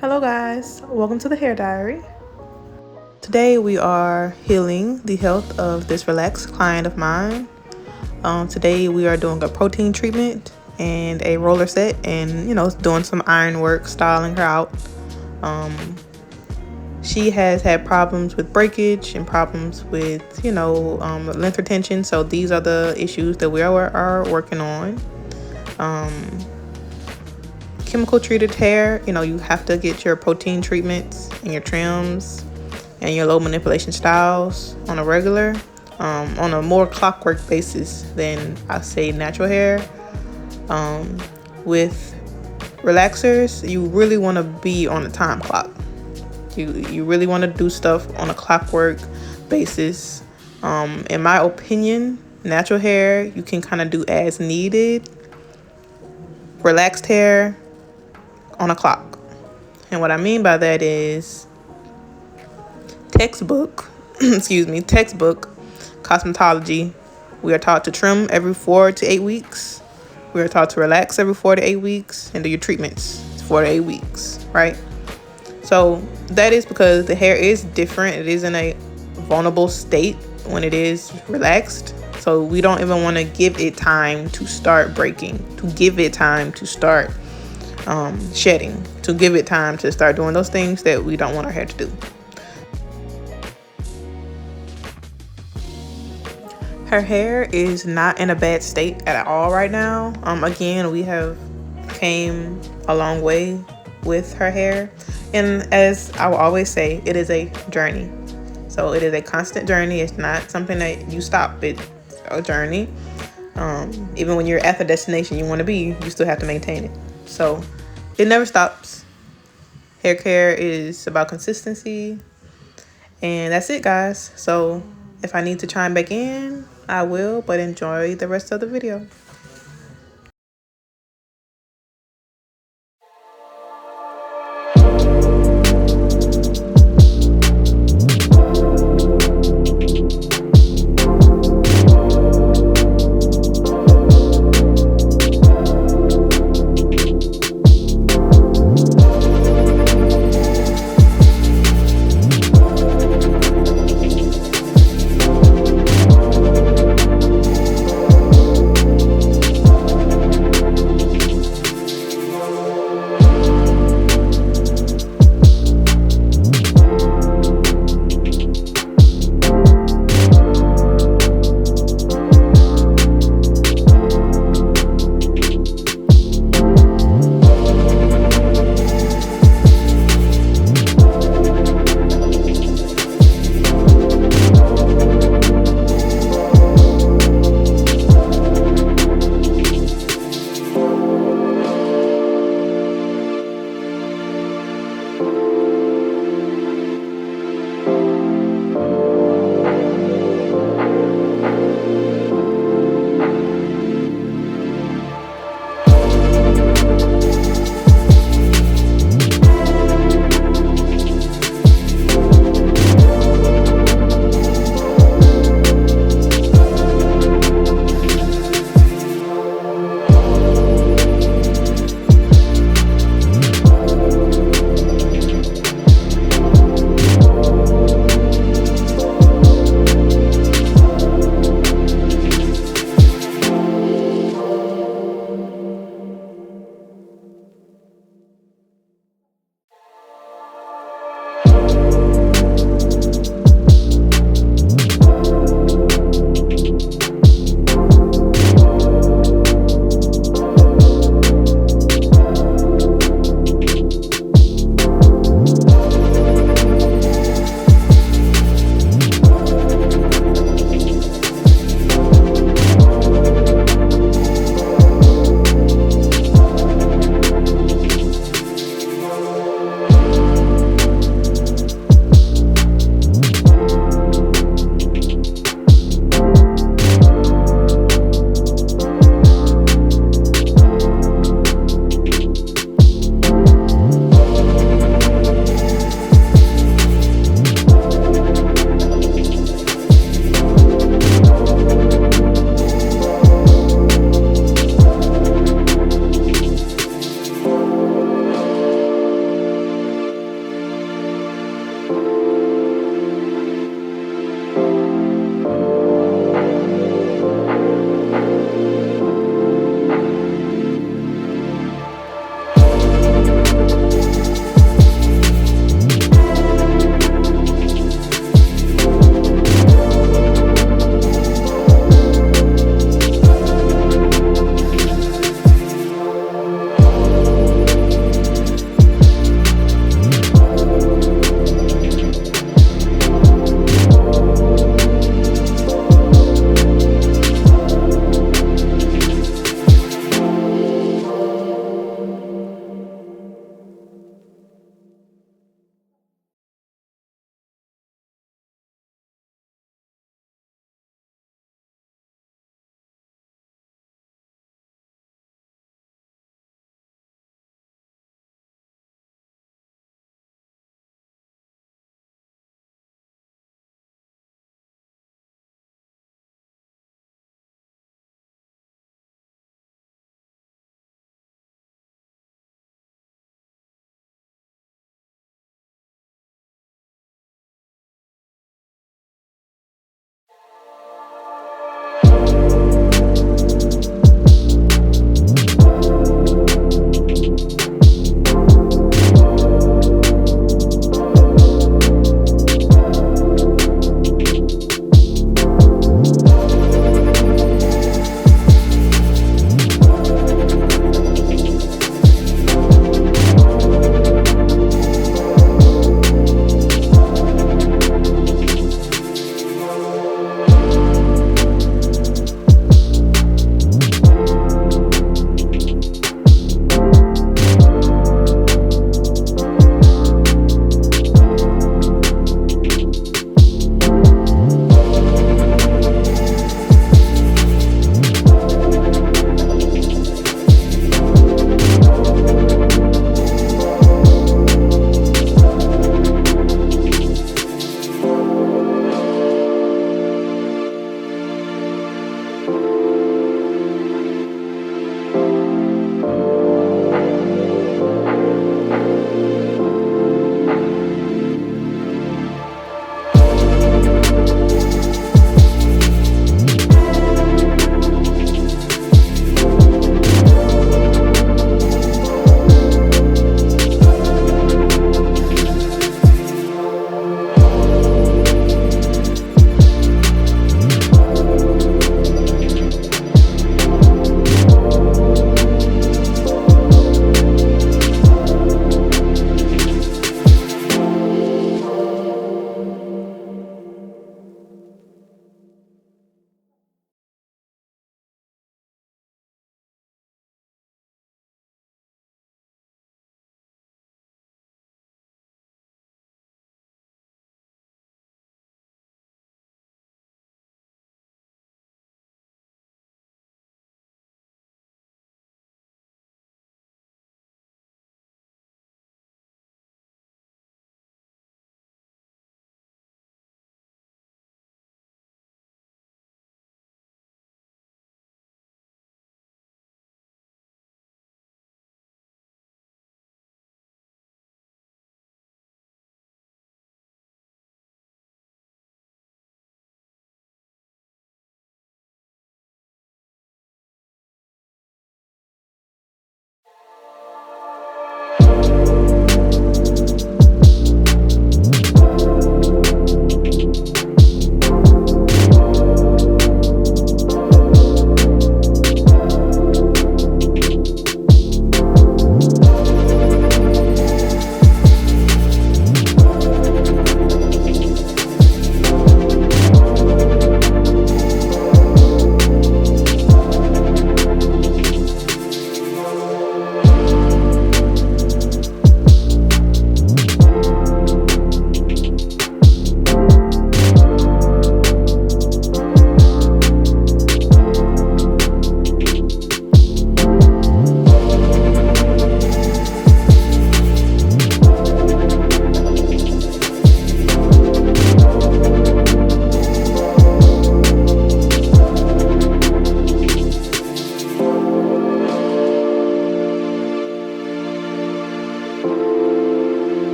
Hello guys, welcome to the Hair Diary. Today we are healing the health of this relaxed client of mine. Today we are doing a protein treatment and a roller set and doing some iron work, styling her out. She has had problems with breakage and problems with length retention, so these are the issues that we are working on. Chemical treated hair, you have to get your protein treatments and your trims and your low manipulation styles on a regular, on a more clockwork basis than I say natural hair. With relaxers, you really want to be on a time clock. You really want to do stuff on a clockwork basis. In my opinion, natural hair, you can kind of do as needed. Relaxed hair, on a clock. And what I mean by that is textbook cosmetology. We are taught to trim every 4 to 8 weeks. We are taught to relax every 4 to 8 weeks and do your treatments 4 to 8 weeks, right? So that is because the hair is different. It is in a vulnerable state when it is relaxed. So we don't even want to give it time to start breaking, to give it time to start shedding, to give it time to start doing those things that we don't want our hair to do. Her hair is not in a bad state at all right now. Again, we have came a long way with her hair, and as I will always say, it is a journey. So it is a constant journey. It's not something that you stop. It's a journey. Even when you're at the destination you want to be, you still have to maintain it. So it never stops. Hair care is about consistency. And that's it, guys. So if I need to chime back in, I will, but enjoy the rest of the video.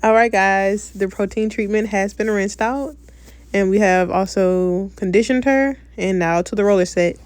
All right, guys, the protein treatment has been rinsed out, and we have also conditioned her, and now to the roller set.